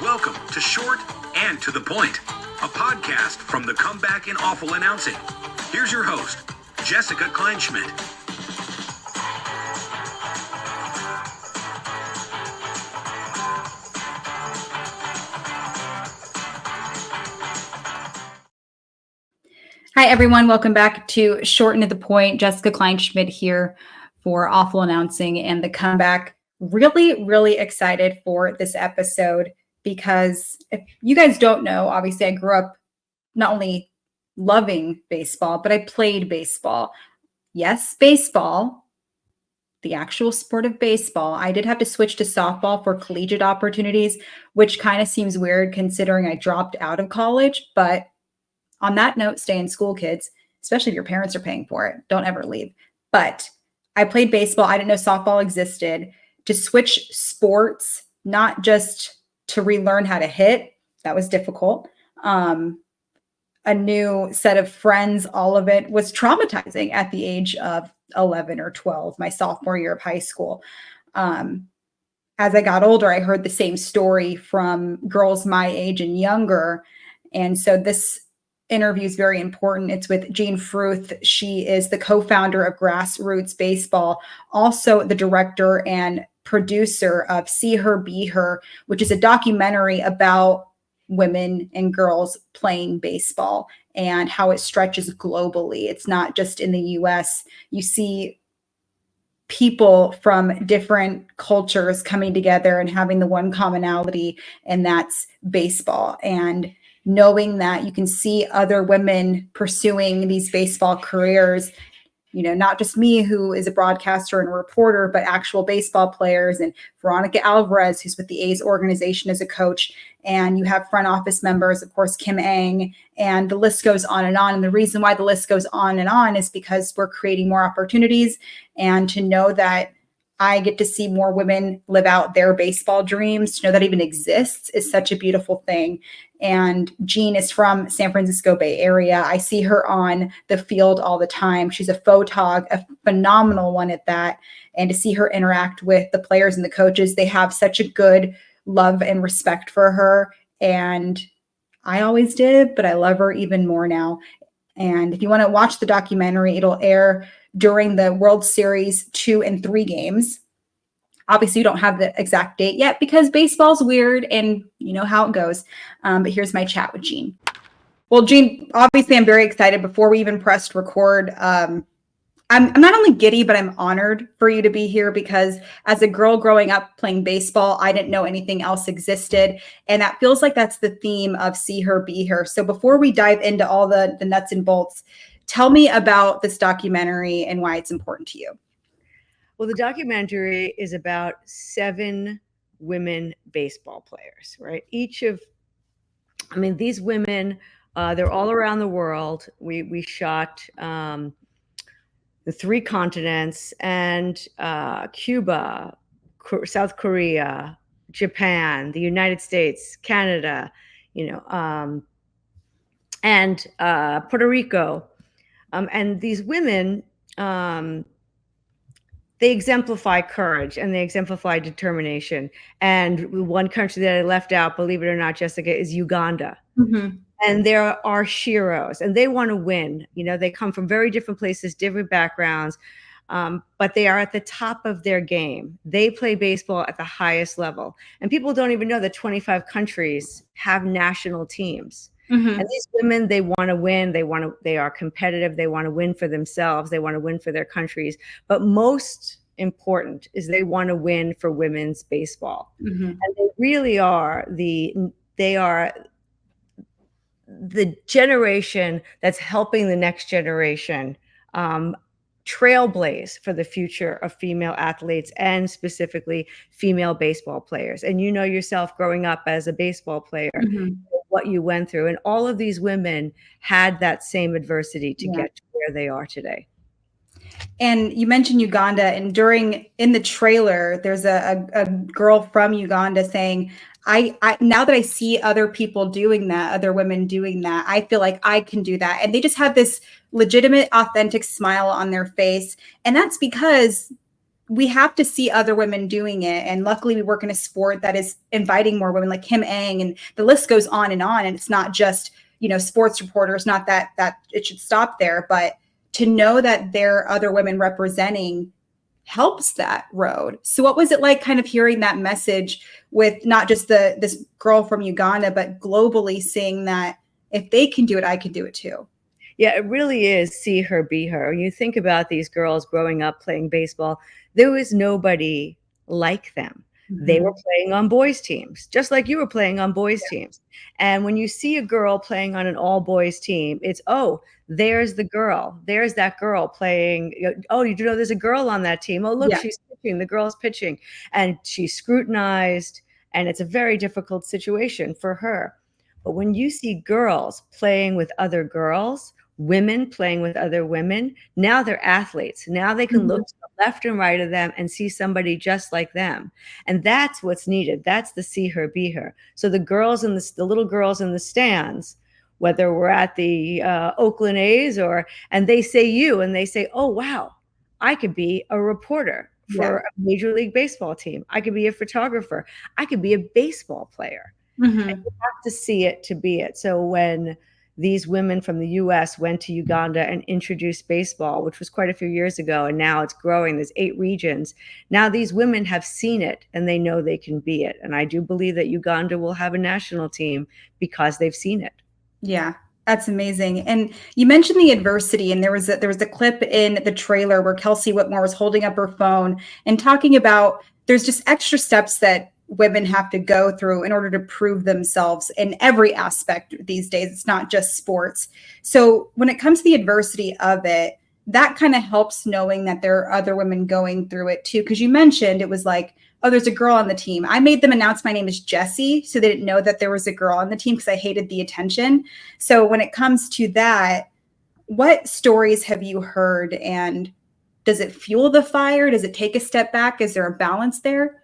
Welcome to Short and to the Point, a podcast from the Comeback in Awful Announcing. Here's your host, Jessica Kleinschmidt. Hi, everyone. Welcome back to Short and to the Point. Jessica Kleinschmidt here for Awful Announcing and the Comeback. Really excited for this episode because if you guys don't know, obviously I grew up not only loving baseball, but I played baseball. Yes, baseball, the actual sport of baseball. I did have to switch to softball for collegiate opportunities, which kind of seems weird considering I dropped out of college. But on that note, stay in school, kids, especially if your parents are paying for it. Don't ever leave. But I played baseball. I didn't know softball existed. To switch sports, not just to relearn how to hit, that was difficult. A new set of friends, all of it was traumatizing at the age of 11 or 12, my sophomore year of high school. As I got older, I heard the same story from girls my age and younger. And so this interview is very important. It's with Jean Fruth. She is the co-founder of Grassroots Baseball, also the director and producer of See Her, Be Her, which is a documentary about women and girls playing baseball and how it stretches globally. It's not just in the US. You see people from different cultures coming together and having the one commonality, and that's baseball. And knowing that you can see other women pursuing these baseball careers, you know, not just me, who is a broadcaster and a reporter, but actual baseball players, and Veronica Alvarez, who's with the A's organization as a coach. And you have front office members, of course, Kim Ang, and the list goes on and on. And the reason why the list goes on and on is because we're creating more opportunities, and to know that I get to see more women live out their baseball dreams, to know that even exists is such a beautiful thing. And Jean is from San Francisco Bay Area. I see her on the field all the time. She's a photog, a phenomenal one at that. And to see her interact with the players and the coaches, they have such a good love and respect for her. And I always did, but I love her even more now. And if you want to watch the documentary, it'll air during the World Series 2 and 3 games. Obviously, you don't have the exact date yet because baseball's weird and you know how it goes. But here's my chat with Jean. Well, Jean, obviously, I'm very excited. Before we even pressed record, I'm not only giddy, but I'm honored for you to be here because as a girl growing up playing baseball, I didn't know anything else existed. And that feels like that's the theme of See Her, Be Her. So before we dive into all the nuts and bolts, tell me about this documentary and why it's important to you. Well, the documentary is about 7 women baseball players, right? These women, they're all around the world. We shot the 3 continents, and Cuba, South Korea, Japan, the United States, Canada, and Puerto Rico. And these women, they exemplify courage and they exemplify determination. And one country that I left out, believe it or not, Jessica, is Uganda. Mm-hmm. And there are sheroes, and they want to win. You know, they come from very different places, different backgrounds, but they are at the top of their game. They play baseball at the highest level. And people don't even know that 25 countries have national teams. Mm-hmm. And these women, they want to win. They are competitive. They want to win for themselves. They want to win for their countries. But most important is they want to win for women's baseball. Mm-hmm. And they really are the generation that's helping the next generation trailblaze for the future of female athletes and specifically female baseball players. And you know yourself growing up as a baseball player, mm-hmm. what you went through. And all of these women had that same adversity to get to where they are today. And you mentioned Uganda, and in the trailer, there's a girl from Uganda saying, I now that I see other people doing that, other women doing that, I feel like I can do that. And they just have this legitimate, authentic smile on their face. And that's because we have to see other women doing it. And luckily we work in a sport that is inviting more women like Kim Ang, and the list goes on. And it's not just, sports reporters, not that it should stop there, but to know that there are other women representing helps that road. So what was it like kind of hearing that message with not just this girl from Uganda, but globally seeing that if they can do it, I can do it too? Yeah, it really is see her, be her. When you think about these girls growing up playing baseball, there was nobody like them. They were playing on boys teams, just like you were playing on boys teams. And when you see a girl playing on an all boys team, it's, oh, there's the girl. There's that girl playing. Oh, you do know there's a girl on that team. Oh, look, she's pitching. The girl's pitching. And she's scrutinized. And it's a very difficult situation for her. But when you see girls playing with other girls, women playing with other women, now they're athletes. Now they can look to the left and right of them and see somebody just like them. And that's what's needed. That's the see her, be her. So the girls in the little girls in the stands, whether we're at the Oakland A's and they say you, and they say, oh, wow, I could be a reporter for a Major League Baseball team. I could be a photographer. I could be a baseball player. And you have to see it to be it. So when these women from the US went to Uganda and introduced baseball, which was quite a few years ago, and now it's growing, there's 8 regions. Now these women have seen it and they know they can be it. And I do believe that Uganda will have a national team because they've seen it. Yeah, that's amazing. And you mentioned the adversity, and there was a clip in the trailer where Kelsey Whitmore was holding up her phone and talking about there's just extra steps that women have to go through in order to prove themselves in every aspect these days. It's not just sports. So when it comes to the adversity of it, that kind of helps knowing that there are other women going through it too. Because you mentioned it was like, oh, there's a girl on the team. I made them announce my name is Jessie, so they didn't know that there was a girl on the team because I hated the attention. So when it comes to that, what stories have you heard, and does it fuel the fire? Does it take a step back? Is there a balance there?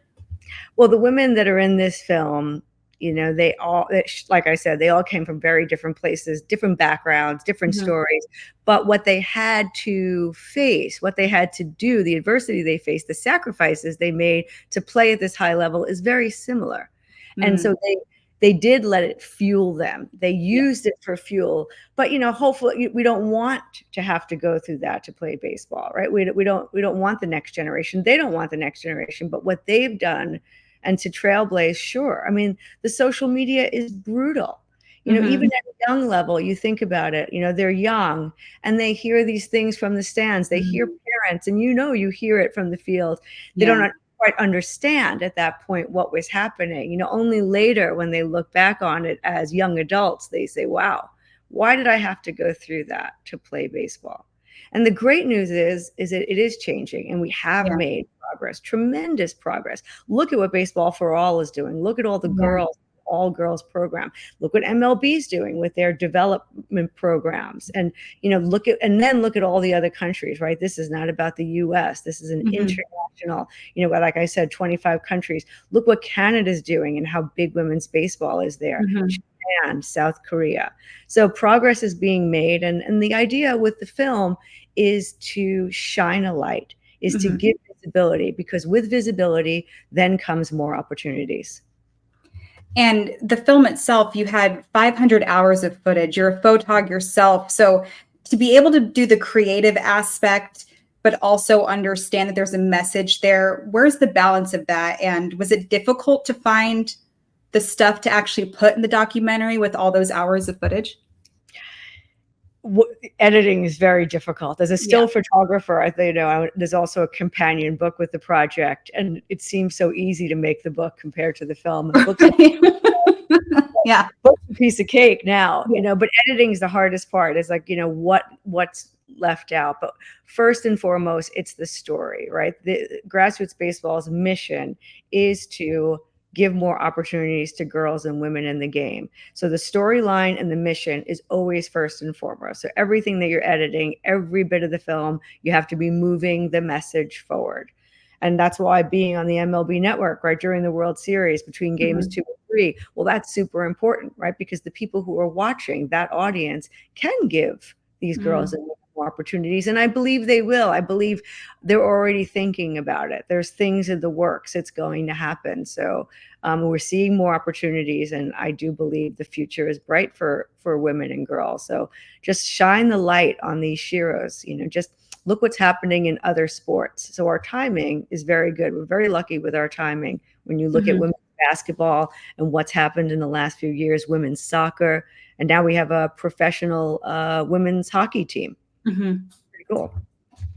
Well, the women that are in this film, they all, like I said, they all came from very different places, different backgrounds, different stories. But what they had to face, what they had to do, the adversity they faced, the sacrifices they made to play at this high level is very similar. And so they did let it fuel them. They used it for fuel. But, hopefully we don't want to have to go through that to play baseball, right? We don't want the next generation. They don't want the next generation. But what they've done and to trailblaze, sure. I mean, the social media is brutal. Even at a young level, you think about it, they're young and they hear these things from the stands. They hear parents, and you hear it from the field. They don't quite understand at that point what was happening. Only later when they look back on it as young adults, they say, wow, why did I have to go through that to play baseball? And the great news is that it is changing, and we have made progress, tremendous progress. Look at what Baseball for All is doing. Look at all the girls, all girls program. Look what MLB is doing with their development programs. And, look at all the other countries, right? This is not about the US. This is an international, like I said, 25 countries. Look what Canada's doing and how big women's baseball is there. Japan, South Korea. So progress is being made. And the idea with the film is to shine a light, is to give visibility, because with visibility, then comes more opportunities. And the film itself, you had 500 hours of footage. You're a photog yourself. So to be able to do the creative aspect, but also understand that there's a message there, where's the balance of that? And was it difficult to find the stuff to actually put in the documentary with all those hours of footage? Editing is very difficult. As a still photographer, there's also a companion book with the project, and it seems so easy to make the book compared to the film. The book's book's a piece of cake now, but editing is the hardest part. It's like, what's left out. But first and foremost, it's the story, right? The Grassroots Baseball's mission is to give more opportunities to girls and women in the game. So the storyline and the mission is always first and foremost. So everything that you're editing, every bit of the film, you have to be moving the message forward. And that's why being on the MLB Network, right, during the World Series, between games 2 and 3, well, that's super important, right? Because the people who are watching, that audience, can give these girls and women more more opportunities, and I believe they will. I believe they're already thinking about it. There's things in the works. It's going to happen. So we're seeing more opportunities, and I do believe the future is bright for women and girls. So just shine the light on these sheroes. Just look what's happening in other sports. So our timing is very good. We're very lucky with our timing. When you look at women's basketball and what's happened in the last few years, women's soccer, and now we have a professional women's hockey team. Pretty cool.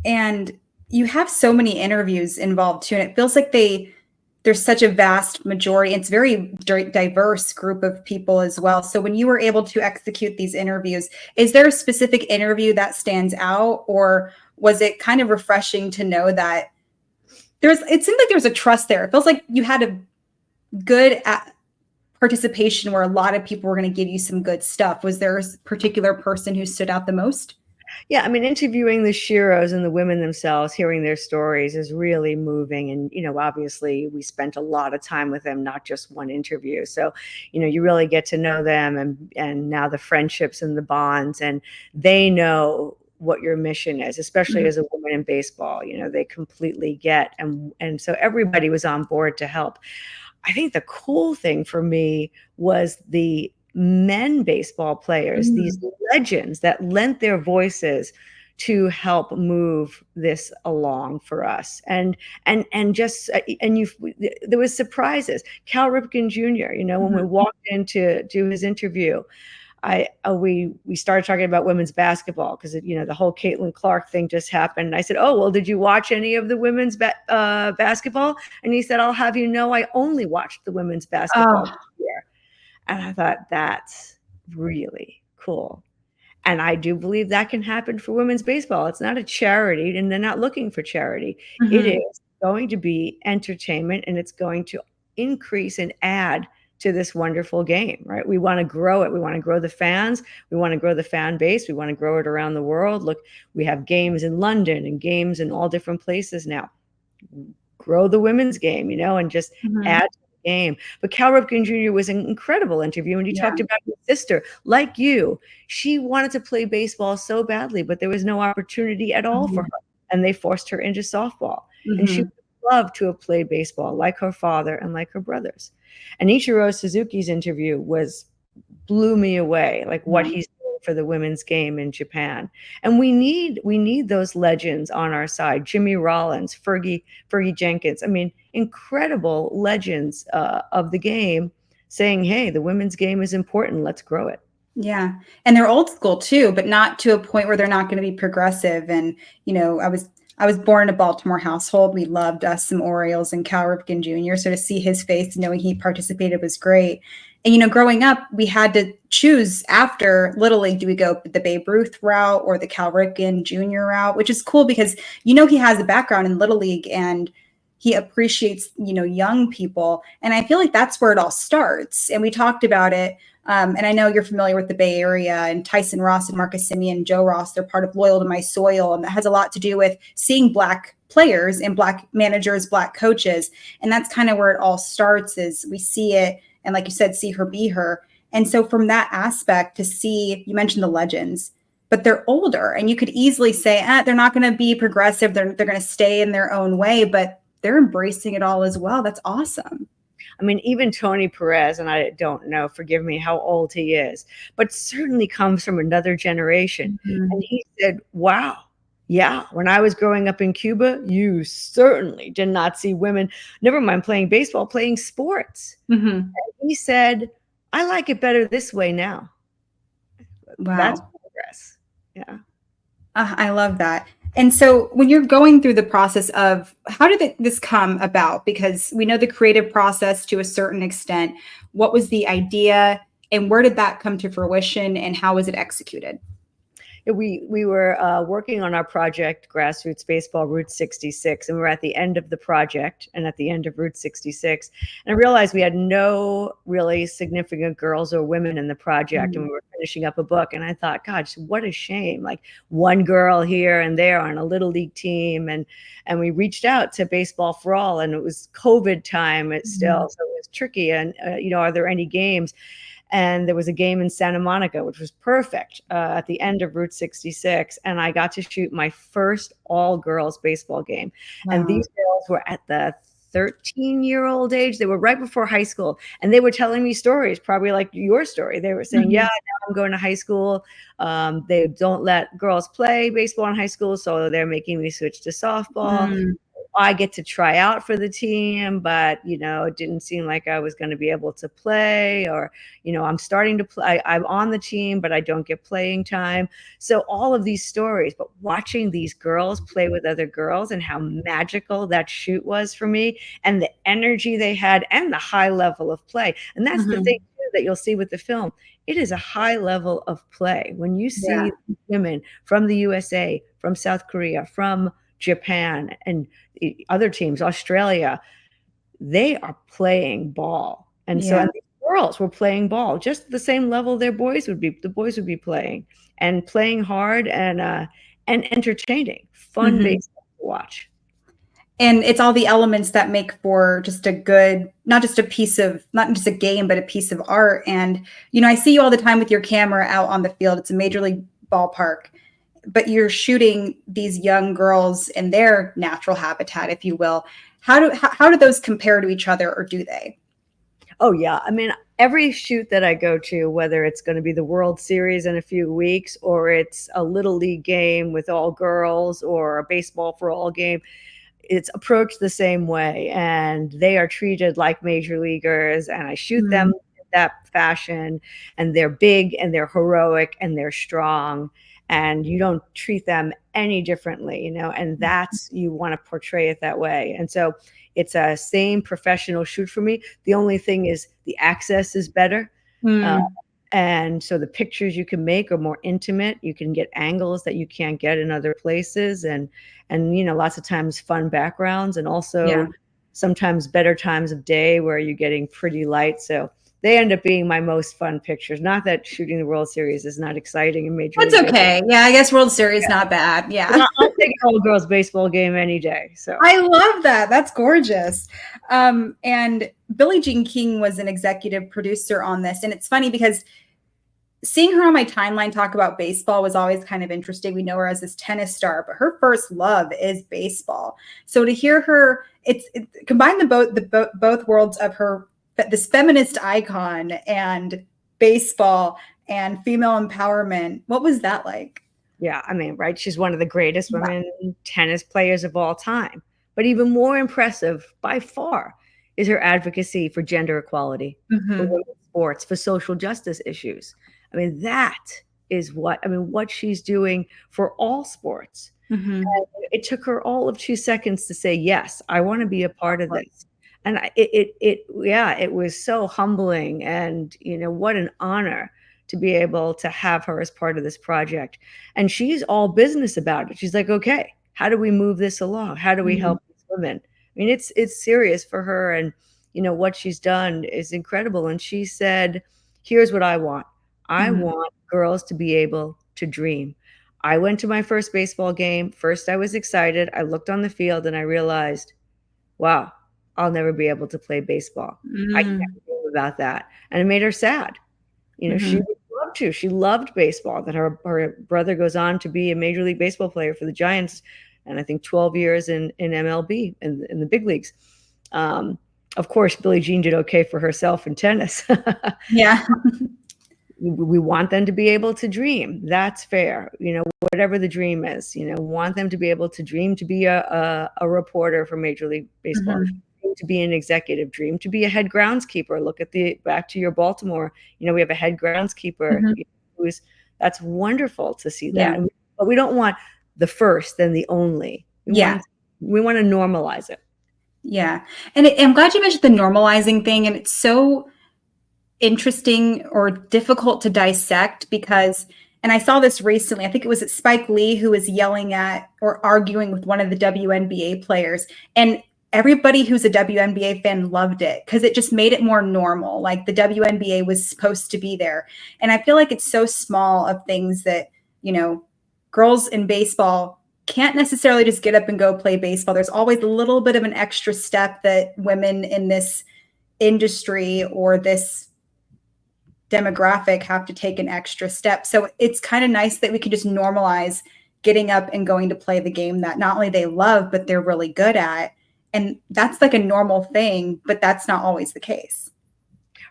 And you have so many interviews involved too, and it feels like there's such a vast majority. It's a very diverse group of people as well. So when you were able to execute these interviews, is there a specific interview that stands out, or was it kind of refreshing to know that it seemed like there was a trust there? It feels like you had a good participation where a lot of people were going to give you some good stuff. Was there a particular person who stood out the most? Yeah, I mean, interviewing the sheroes and the women themselves, hearing their stories is really moving. And, obviously we spent a lot of time with them, not just one interview. So, you really get to know them, and now the friendships and the bonds, and they know what your mission is, especially as a woman in baseball. They completely get, and so everybody was on board to help. I think the cool thing for me was the men baseball players, these legends that lent their voices to help move this along for us. And there was surprises. Cal Ripken Jr., when we walked in to do his interview, we started talking about women's basketball because the whole Caitlin Clark thing just happened. And I said, "Oh, well, did you watch any of the women's basketball?" And he said, "I'll have you know, I only watched the women's basketball this year." And I thought, that's really cool. And I do believe that can happen for women's baseball. It's not a charity, and they're not looking for charity. It is going to be entertainment, and it's going to increase and add to this wonderful game, right? We want to grow it. We want to grow the fans. We want to grow the fan base. We want to grow it around the world. Look, we have games in London and games in all different places now. Grow the women's game, and just add to the game. But Cal Ripken Jr. was an incredible interview, and he talked about his sister, like you. She wanted to play baseball so badly, but there was no opportunity at all for her, and they forced her into softball. And she would love to have played baseball like her father and like her brothers. And Ichiro Suzuki's interview blew me away, like what he's doing for the women's game in Japan. And we need those legends on our side. Jimmy Rollins, Fergie Jenkins. I mean, incredible legends of the game saying, hey, the women's game is important. Let's grow it. Yeah. And they're old school too, but not to a point where they're not going to be progressive. And, I was born in a Baltimore household. We loved us some Orioles and Cal Ripken Jr. So to see his face, knowing he participated was great. And, growing up, we had to choose after Little League, do we go the Babe Ruth route or the Cal Ripken Jr. route, which is cool because, he has a background in Little League and he appreciates, young people. And I feel like that's where it all starts. And we talked about it. And I know you're familiar with the Bay Area, and Tyson Ross and Marcus Simeon, Joe Ross, they're part of Loyal to My Soil. And that has a lot to do with seeing Black players and Black managers, Black coaches. And that's kind of where it all starts, is we see it. And like you said, see her, be her. And so from that aspect to see, you mentioned the legends, but they're older, and you could easily say, they're not going to be progressive. They're going to stay in their own way, but they're embracing it all as well. That's awesome. I mean, even Tony Perez, and I don't know, forgive me, how old he is, but certainly comes from another generation. And he said, wow, yeah, when I was growing up in Cuba, you certainly did not see women, never mind playing baseball, playing sports. And he said, I like it better this way now. Wow. That's progress. Yeah. I love that. And so when you're going through the process of how did this come about? Because we know the creative process to a certain extent. What was the idea, and where did that come to fruition, and how was it executed? We were working on our project, Grassroots Baseball Route 66, and we were at the end of the project and at the end of Route 66. And I realized we had no really significant girls or women in the project, and we were finishing up a book. And I thought, gosh, what a shame. Like one girl here and there on a little league team. And we reached out to Baseball for All, and it was COVID time still, so it was tricky. And, are there any games? And there was a game in Santa Monica, which was perfect, at the end of Route 66. And I got to shoot my first all-girls baseball game. Wow. And these girls were at the 13-year-old age. They were right before high school. And they were telling me stories, probably like your story. They were saying, yeah, now I'm going to high school. They don't let girls play baseball in high school, so they're making me switch to softball. I get to try out for the team, but, it didn't seem like I was going to be able to play, or, I'm starting to play. I'm on the team, but I don't get playing time. So all of these stories, but watching these girls play with other girls and how magical that shoot was for me, and the energy they had and the high level of play. And that's the thing too, that you'll see with the film. It is a high level of play. When you see women from the USA, from South Korea, from Japan, and other teams, Australia, they are playing ball. And so and the girls were playing ball just the same level the boys would be playing, and playing hard, and entertaining, fun baseball to watch. And it's all the elements that make for just a good, not just a game, but a piece of art. And, I see you all the time with your camera out on the field. It's a major league ballpark, but you're shooting these young girls in their natural habitat, if you will. How do those compare to each other, or do they? Oh, yeah. I mean, every shoot that I go to, whether it's going to be the World Series in a few weeks, or it's a little league game with all girls, or a baseball for all game, it's approached the same way, and they are treated like major leaguers, and I shoot them in that fashion, and they're big, and they're heroic, and they're strong, and you don't treat them any differently, and that's, you want to portray it that way. And so it's a same professional shoot for me. The only thing is the access is better. And so the pictures you can make are more intimate. You can get angles that you can't get in other places, and lots of times fun backgrounds, and also sometimes better times of day where you're getting pretty light. So they end up being my most fun pictures. Not that shooting the World Series is not exciting and major. That's okay. Yeah, I guess World Series not bad. Yeah, I'll take an all-girls baseball game any day. So I love that. That's gorgeous. And Billie Jean King was an executive producer on this, and it's funny because seeing her on my timeline talk about baseball was always kind of interesting. We know her as this tennis star, but her first love is baseball. So to hear her, it's combine both worlds of her, this feminist icon, and baseball and female empowerment. What was that like? Yeah, I mean, right. She's one of the greatest women tennis players of all time. But even more impressive by far is her advocacy for gender equality, for women's sports, for social justice issues. I mean, that is what she's doing for all sports. And it took her all of 2 seconds to say, yes, I want to be a part of this. And it was so humbling, and, what an honor to be able to have her as part of this project. And she's all business about it. She's like, okay, how do we move this along? How do we help these women? I mean, it's serious for her, and, what she's done is incredible. And she said, here's what I want. I want girls to be able to dream. I went to my first baseball game. First, I was excited. I looked on the field and I realized, wow, I'll never be able to play baseball. I can't think about that. And it made her sad. She would love to. She loved baseball. Then her brother goes on to be a Major League Baseball player for the Giants, and I think 12 years in MLB, in the big leagues. Of course, Billie Jean did okay for herself in tennis. Yeah. We want them to be able to dream. That's fair. Whatever the dream is, want them to be able to dream to be a reporter for Major League Baseball, to be an executive, dream to be a head groundskeeper. Look at back to your Baltimore, we have a head groundskeeper that's wonderful to see that. Yeah. But we don't want the first and the only. We want to normalize it. Yeah. And I'm glad you mentioned the normalizing thing. And it's so interesting or difficult to dissect because, and I saw this recently, I think it was Spike Lee who was yelling at or arguing with one of the WNBA players, and everybody who's a WNBA fan loved it because it just made it more normal. Like the WNBA was supposed to be there. And I feel like it's so small of things that, girls in baseball can't necessarily just get up and go play baseball. There's always a little bit of an extra step that women in this industry or this demographic have to take an extra step. So it's kind of nice that we can just normalize getting up and going to play the game that not only they love, but they're really good at. And that's like a normal thing, but that's not always the case.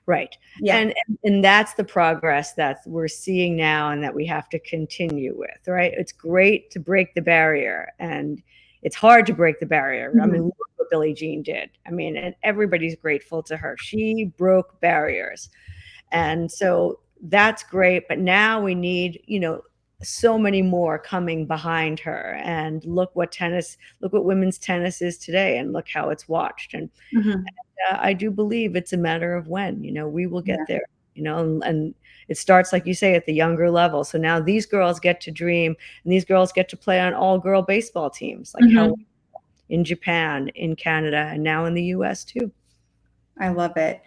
Right. Yeah. And that's the progress that we're seeing now and that we have to continue with, right? It's great to break the barrier, and it's hard to break the barrier. I mean, look what Billie Jean did. I mean, and everybody's grateful to her. She broke barriers. And so that's great. But now we need, so many more coming behind her. And look what women's tennis is today, and look how it's watched. And I do believe it's a matter of when, we will get there, and it starts, like you say, at the younger level. So now these girls get to dream, and these girls get to play on all girl baseball teams, like how in Japan, in Canada, and now in the US too. I love it.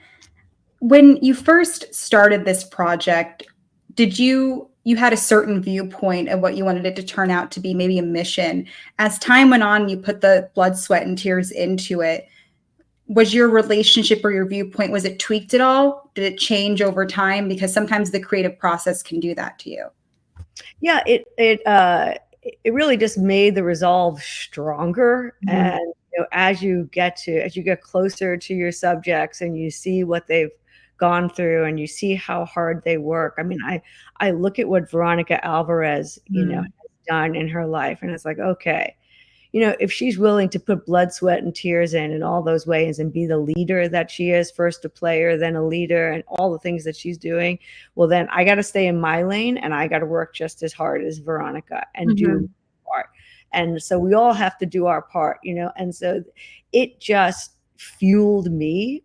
When you first started this project, did you had a certain viewpoint of what you wanted it to turn out to be, maybe a mission? As time went on, you put the blood, sweat, and tears into it. Was your relationship or your viewpoint, was it tweaked at all? Did it change over time? Because sometimes the creative process can do that to you. Yeah, it really just made the resolve stronger. And as you get closer to your subjects and you see what they've gone through and you see how hard they work. I mean, I look at what Veronica Alvarez, has done in her life, and it's like, okay, if she's willing to put blood, sweat, and tears in all those ways and be the leader that she is, first a player, then a leader, and all the things that she's doing, well, then I got to stay in my lane, and I got to work just as hard as Veronica and do my part. And so we all have to do our part, and so it just fueled me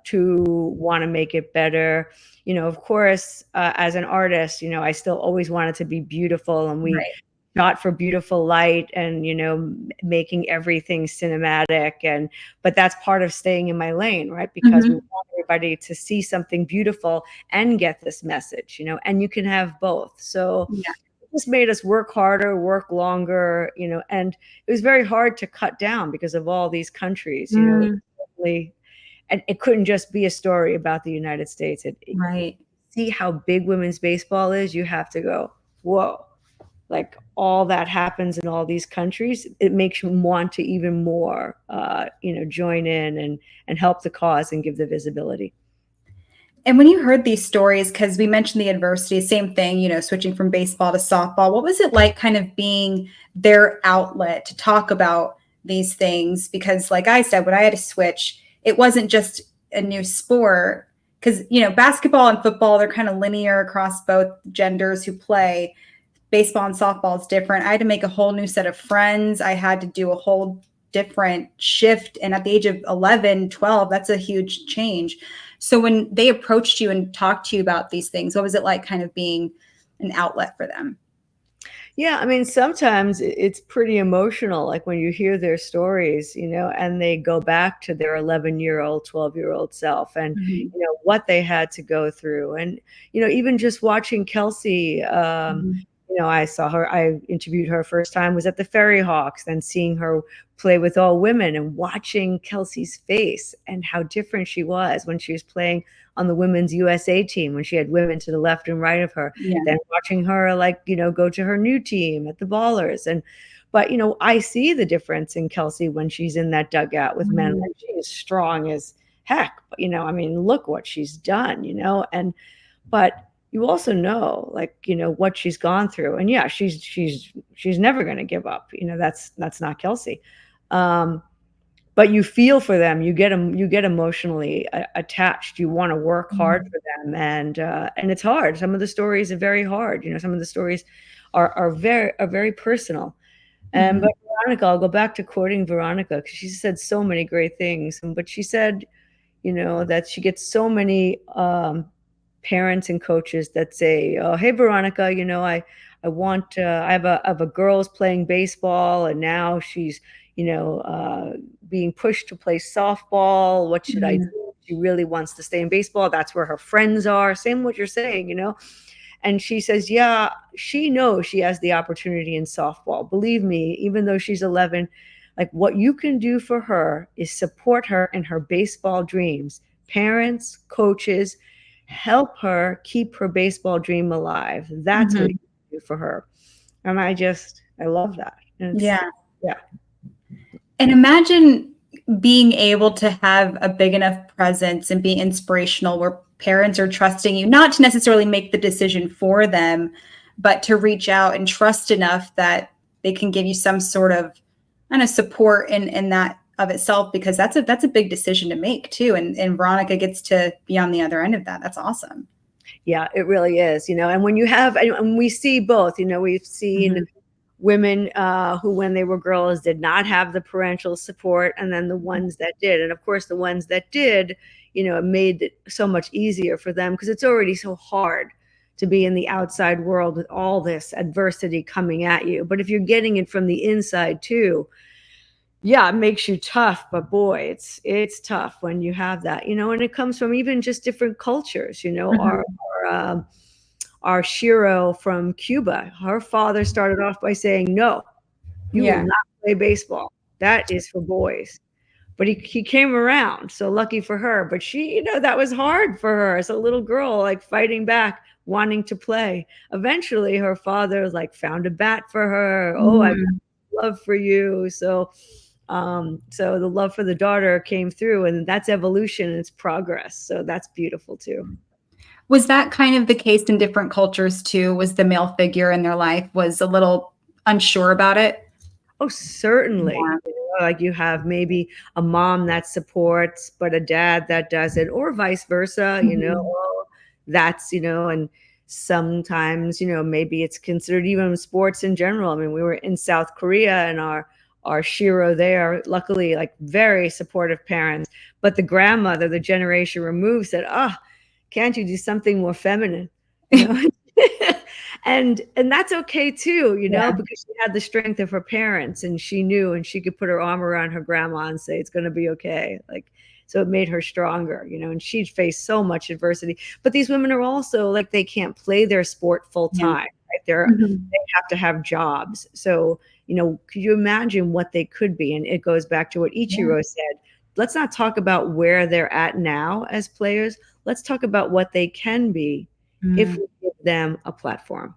to want to make it better. Of course, as an artist, I still always wanted to be beautiful, and we shot for beautiful light and, making everything cinematic. But that's part of staying in my lane, right? Because we want everybody to see something beautiful and get this message, and you can have both. So it just made us work harder, work longer, and it was very hard to cut down because of all these countries, and it couldn't just be a story about the United States. See how big women's baseball is. You have to go, whoa, like all that happens in all these countries. It makes you want to even more, join in and help the cause and give the visibility. And when you heard these stories, because we mentioned the adversity, same thing, switching from baseball to softball, what was it like kind of being their outlet to talk about these things? Because like I said, when I had to switch, it wasn't just a new sport, because, basketball and football, they're kind of linear across both genders who play. Baseball and softball is different. I had to make a whole new set of friends. I had to do a whole different shift. And at the age of 11, 12, that's a huge change. So when they approached you and talked to you about these things, what was it like kind of being an outlet for them? Yeah, I mean, sometimes it's pretty emotional, like when you hear their stories, and they go back to their 11-year-old, 12-year-old self and, what they had to go through. And, even just watching Kelsey, I saw her, I interviewed her first time, was at the Ferry Hawks, then seeing her play with all women and watching Kelsey's face and how different she was when she was playing on the women's USA team, when she had women to the left and right of her, then watching her go to her new team at the Ballers. But I see the difference in Kelsey when she's in that dugout with men. Like, she is strong as heck, but I mean, look what she's done, but you also know, what she's gone through. And yeah, she's never going to give up. That's not Kelsey. But you feel for them. You get emotionally attached. You want to work hard for them, and it's hard. Some of the stories are very hard. Some of the stories are very personal. But Veronica, I'll go back to quoting Veronica, because she said so many great things. But she said, that she gets so many parents and coaches that say, "Oh, hey, Veronica, I have a girl's playing baseball, and now she's, being pushed to play softball. What should I do? She really wants to stay in baseball. That's where her friends are." Same what you're saying, And she says, yeah, she knows she has the opportunity in softball. Believe me, even though she's 11, like, what you can do for her is support her in her baseball dreams. Parents, coaches, help her keep her baseball dream alive. That's what you do for her. And I love that. And Yeah. yeah. And imagine being able to have a big enough presence and be inspirational where parents are trusting you, not to necessarily make the decision for them, but to reach out and trust enough that they can give you some sort of kind of support in that of itself, because that's a big decision to make too. And Veronica gets to be on the other end of that. That's awesome. Yeah, it really is, and when you have, and we see both, we've seen women who, when they were girls, did not have the parental support, and then the ones that did. And of course, the ones that did, it made it so much easier for them, because it's already so hard to be in the outside world with all this adversity coming at you. But if you're getting it from the inside too, yeah, it makes you tough. But boy, it's tough when you have that, and it comes from even just different cultures. Our Shiro from Cuba, her father started off by saying, no, you will not play baseball. That is for boys. But he came around. So lucky for her. But she, that was hard for her as a little girl, like fighting back, wanting to play. Eventually, her father found a bat for her. Oh, I have love for you. So the love for the daughter came through, and that's evolution and it's progress. So that's beautiful too. Was that kind of the case in different cultures too? Was the male figure in their life was a little unsure about it? Oh, certainly. Yeah. You have maybe a mom that supports, but a dad that doesn't, or vice versa, that's, and sometimes, maybe it's considered, even sports in general. I mean, we were in South Korea, and our Shiro there, luckily, very supportive parents, but the grandmother, the generation removed, said, can't you do something more feminine? And that's okay too, because she had the strength of her parents, and she knew, and she could put her arm around her grandma and say, it's going to be okay. So it made her stronger, and she'd faced so much adversity. But these women are also they can't play their sport full time, right? They have to have jobs. So, could you imagine what they could be? And it goes back to what Ichiro said. Let's not talk about where they're at now as players. Let's talk about what they can be if we give them a platform.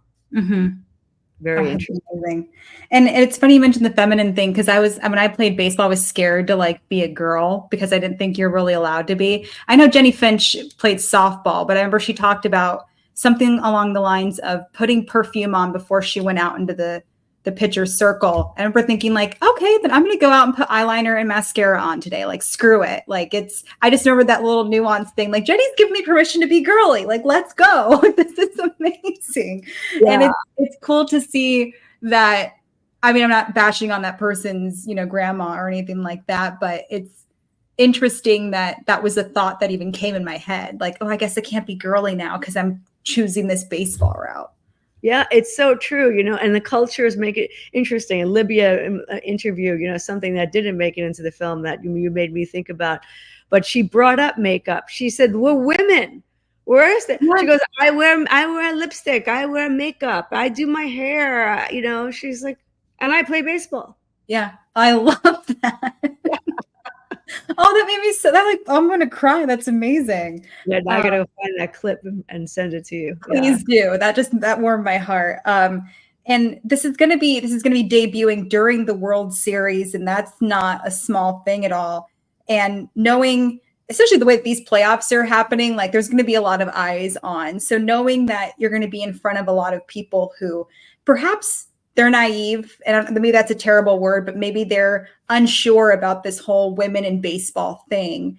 Very interesting. Amazing. And it's funny you mentioned the feminine thing, because when I played baseball, I was scared to be a girl because I didn't think you're really allowed to be. I know Jenny Finch played softball, but I remember she talked about something along the lines of putting perfume on before she went out into the pitcher's circle. I remember thinking okay, then I'm going to go out and put eyeliner and mascara on today. Screw it. I just remember that little nuance thing. Jenny's giving me permission to be girly. Let's go. This is amazing. Yeah. And it's cool to see that. I mean, I'm not bashing on that person's, grandma or anything like that, but it's interesting that was a thought that even came in my head. I guess I can't be girly now because I'm choosing this baseball route. Yeah, it's so true, and the cultures make it interesting. In Libya interview, something that didn't make it into the film that you made me think about, but she brought up makeup. She said, we're women. Where is that? She goes, I wear lipstick. I wear makeup. I do my hair. She's like, and I play baseball. Yeah, I love that. Oh, that made me so I'm going to cry. That's amazing. Yeah, now I got to find that clip and send it to you. Please do. That warmed my heart. And this is going to be debuting during the World Series, and that's not a small thing at all. And knowing, especially the way that these playoffs are happening, there's going to be a lot of eyes on. So knowing that you're going to be in front of a lot of people who perhaps they're naive, and maybe that's a terrible word, but maybe they're unsure about this whole women in baseball thing.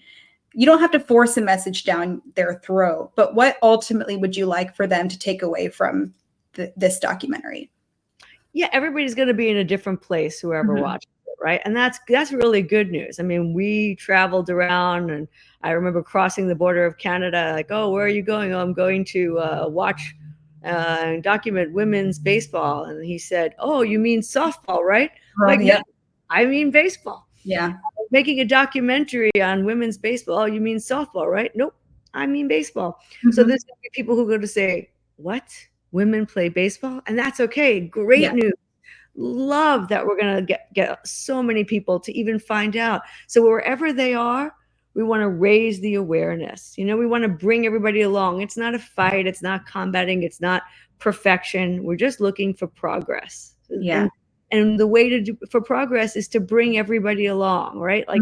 You don't have to force a message down their throat, but what ultimately would you like for them to take away from this documentary? Yeah, everybody's going to be in a different place, whoever watches it, right? And that's really good news. I mean, we traveled around, and I remember crossing the border of Canada, oh, where are you going? Oh, I'm going to watch document women's baseball. And he said, oh, you mean softball, right? Yeah, I mean baseball. Yeah. Making a documentary on women's baseball. Oh, you mean softball, right? Nope, I mean baseball. So there's going to be people who are going to say, what? Women play baseball? And that's okay. Great news. Love that we're going to get so many people to even find out. So wherever they are, We want to raise the awareness. You know, we want to bring everybody along. It's not a fight. It's not combating. It's not perfection. We're just looking for progress. Yeah. And the way to do for progress is to bring everybody along, right? Like,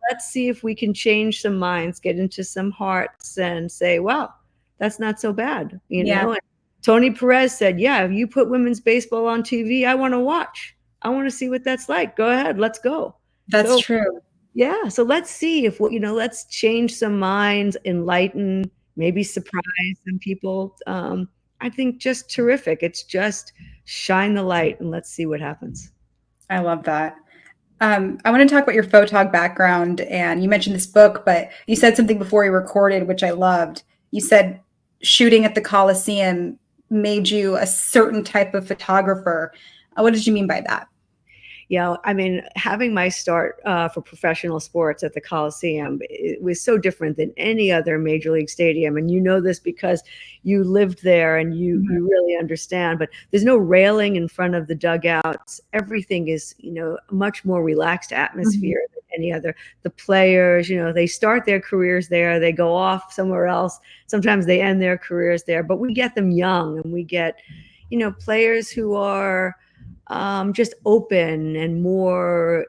let's see if we can change some minds, get into some hearts and say, wow, that's not so bad. You know, and Tony Perez said, yeah, if you put women's baseball on TV, I want to watch. I want to see what that's like. Go ahead. Let's go. That's true. Yeah. So let's see if, you know, let's change some minds, enlighten, maybe surprise some people. I think just terrific. It's just shine the light and let's see what happens. I love that. I want to talk about your photog background, and you mentioned this book, but you said something before we recorded, which I loved. You said shooting at the Coliseum made you a certain type of photographer. What did you mean by that? Yeah, I mean, having my start for professional sports at the Coliseum, it was so different than any other major league stadium. And you know this because you lived there and you really understand. But there's no railing in front of the dugouts. Everything is, you know, much more relaxed atmosphere than any other. The players, you know, they start their careers there. They go off somewhere else. Sometimes they end their careers there. But we get them young, and we get, you know, players who are just open and more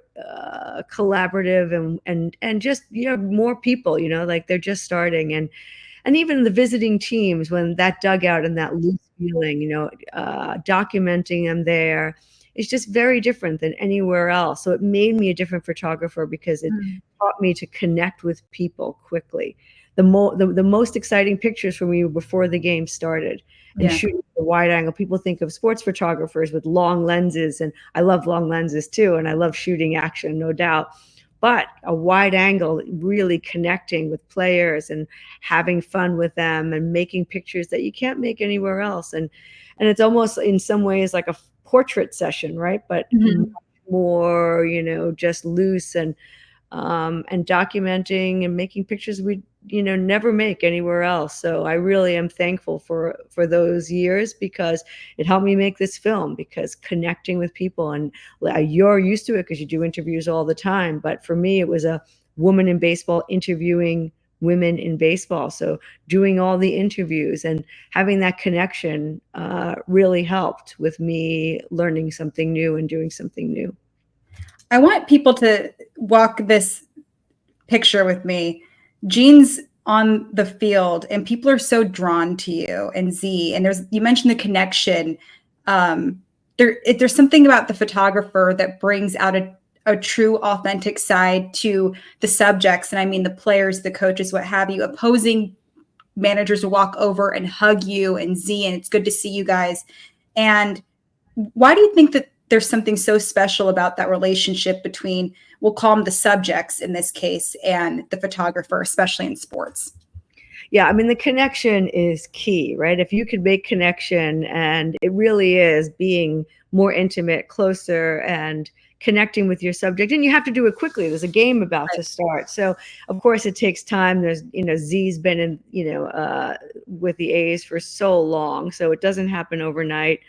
collaborative and just, you know, more people, you know, like they're just starting. And even the visiting teams, when that dugout and that loose feeling, you know, documenting them there, it's just very different than anywhere else. So it made me a different photographer because it taught me to connect with people quickly. The most exciting pictures for me were before the game started. And shooting the wide angle. People think of sports photographers with long lenses, and I love long lenses too, and I love shooting action, no doubt. But a wide angle, really connecting with players and having fun with them and making pictures that you can't make anywhere else. And it's almost in some ways like a portrait session, right? But more, you know, just loose and documenting and making pictures we, you know, never make anywhere else. So I really am thankful for those years because it helped me make this film, because connecting with people, and you're used to it because you do interviews all the time. But for me, it was a woman in baseball interviewing women in baseball. So doing all the interviews and having that connection really helped with me learning something new and doing something new. I want people to walk this picture with me. Jean's on the field and people are so drawn to you and Z. And you mentioned the connection. There's something about the photographer that brings out a true authentic side to the subjects. And I mean, the players, the coaches, what have you. Opposing managers will walk over and hug you and Z, and it's good to see you guys. And why do you think that there's something so special about that relationship between, we'll call them the subjects in this case, and the photographer, especially in sports? Yeah, I mean, the connection is key, right? If you could make connection, and it really is being more intimate, closer, and connecting with your subject, and you have to do it quickly. There's a game about to start. So of course it takes time. There's, you know, Z's been in, you know, with the A's for so long, so it doesn't happen overnight.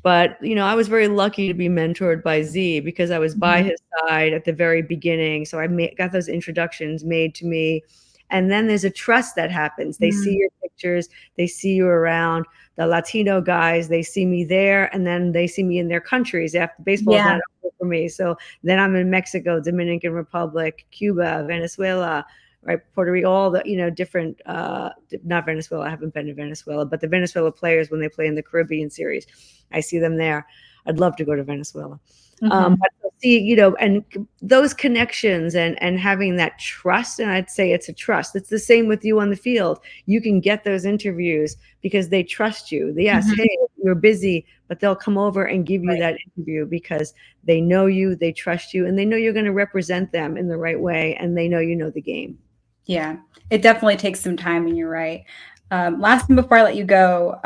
But, you know, I was very lucky to be mentored by Z because I was by his side at the very beginning. So I got those introductions made to me. And then there's a trust that happens. They see your pictures. They see you around. The Latino guys, they see me there, and then they see me in their countries after baseball's not over for me. So then I'm in Mexico, Dominican Republic, Cuba, Venezuela, right, Puerto Rico, all the, you know, different, not Venezuela, I haven't been to Venezuela, but the Venezuela players, when they play in the Caribbean series, I see them there. I'd love to go to Venezuela. But see, you know, and those connections and having that trust, and I'd say it's a trust. It's the same with you on the field. You can get those interviews because they trust you. Yes, hey, you're busy, but they'll come over and give you that interview because they know you, they trust you, and they know you're going to represent them in the right way, and they know you know the game. Yeah, it definitely takes some time, and you're right. Last thing before I let you go,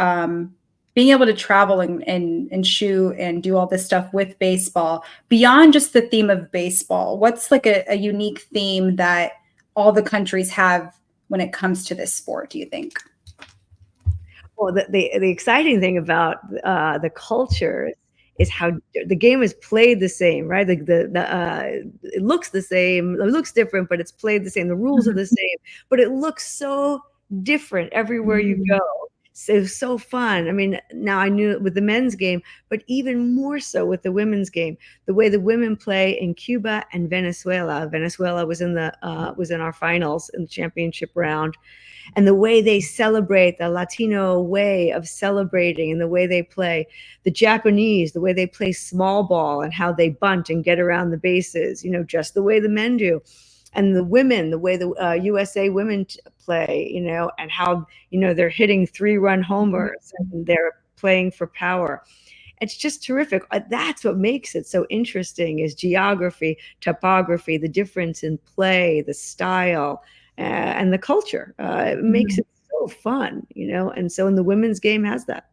being able to travel and shoot and do all this stuff with baseball, beyond just the theme of baseball, what's like a unique theme that all the countries have when it comes to this sport, do you think? Well, the exciting thing about the culture is how the game is played the same, right? It looks the same, it looks different, but it's played the same. The rules are the same, but it looks so different everywhere you go. So it was so fun. I mean, now I knew it with the men's game, but even more so with the women's game. The way the women play in Cuba and Venezuela. Venezuela was in our finals in the championship round. And the way they celebrate, the Latino way of celebrating, and the way they play. The Japanese, the way they play small ball and how they bunt and get around the bases, you know, just the way the men do. And the women, the way the USA women play, you know, and how, you know, they're hitting 3-run homers and they're playing for power. It's just terrific. That's what makes it so interesting, is geography, topography, the difference in play, the style, and the culture. It makes it so fun, you know, and so in the women's game has that.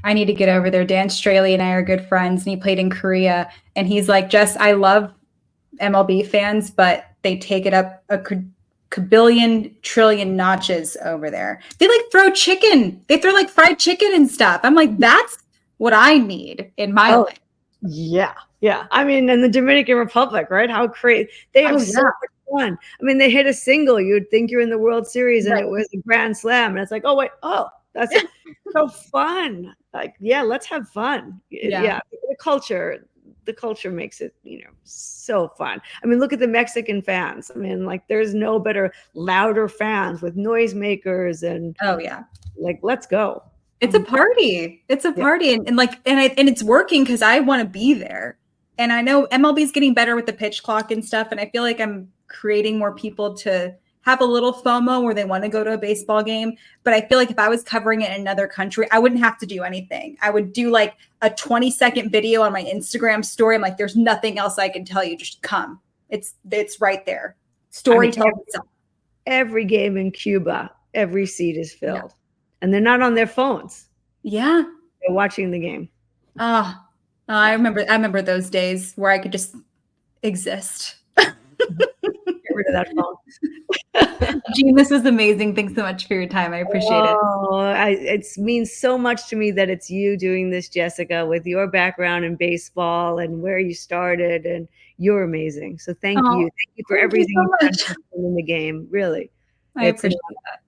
I need to get over there. Dan Straley and I are good friends, and he played in Korea. And he's like, Jess, I love MLB fans, but they take it up a kabillion trillion notches over there. They like throw chicken. They throw like fried chicken and stuff. I'm like, that's what I need in my life. Yeah. Yeah. I mean, in the Dominican Republic, right? How crazy. They have so much fun. I mean, they hit a single. You'd think you're in the World Series and it was a grand slam. And it's like, oh, wait. Oh, that's so fun. Like, yeah, let's have fun. Yeah. The culture makes it, you know, so fun. I mean, look at the Mexican fans. I mean, like, there's no better, louder fans with noisemakers and like, let's go. It's a party. It's a party, and it's working because I want to be there. And I know MLB is getting better with the pitch clock and stuff, and I feel like I'm creating more people to have a little FOMO where they want to go to a baseball game. But I feel like if I was covering it in another country, I wouldn't have to do anything. I would do like a 20-second video on my Instagram story. I'm like, there's nothing else I can tell you. Just come. It's right there. Story tells itself. Every game in Cuba, every seat is filled. And they're not on their phones. Yeah. They're watching the game. I remember those days where I could just exist. Get rid of that phone. Jean, this was amazing. Thanks so much for your time. I appreciate it. It means so much to me that it's you doing this, Jessica, with your background in baseball and where you started, and you're amazing. So thank you. Thank you for everything you've done in the game. Really. I appreciate that.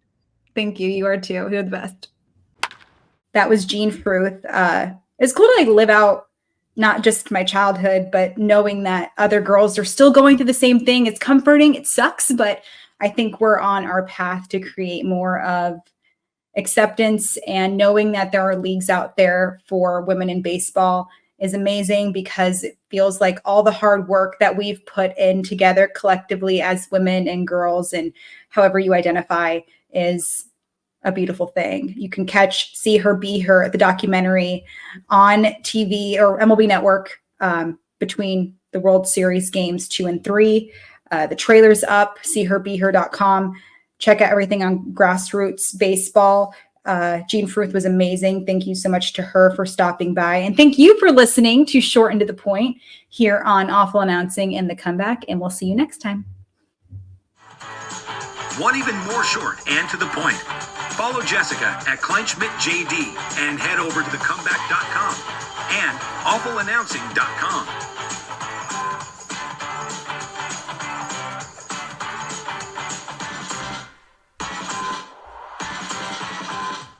Thank you. You are too. You're the best. That was Jean Fruth. It's cool to like live out not just my childhood, but knowing that other girls are still going through the same thing. It's comforting. It sucks, but I think we're on our path to create more of acceptance, and knowing that there are leagues out there for women in baseball is amazing, because it feels like all the hard work that we've put in together collectively as women and girls, and however you identify, is a beautiful thing. You can See Her, Be Her, the documentary on TV or MLB Network between the World Series games 2 and 3. The trailer's up, seeherbeher.com. Check out everything on grassroots baseball. Jean Fruth was amazing. Thank you so much to her for stopping by. And thank you for listening to Short and to the Point here on Awful Announcing and The Comeback. And we'll see you next time. Want even more short and to the point? Follow Jessica at Kleinschmidt JD and head over to thecomeback.com and awfulannouncing.com.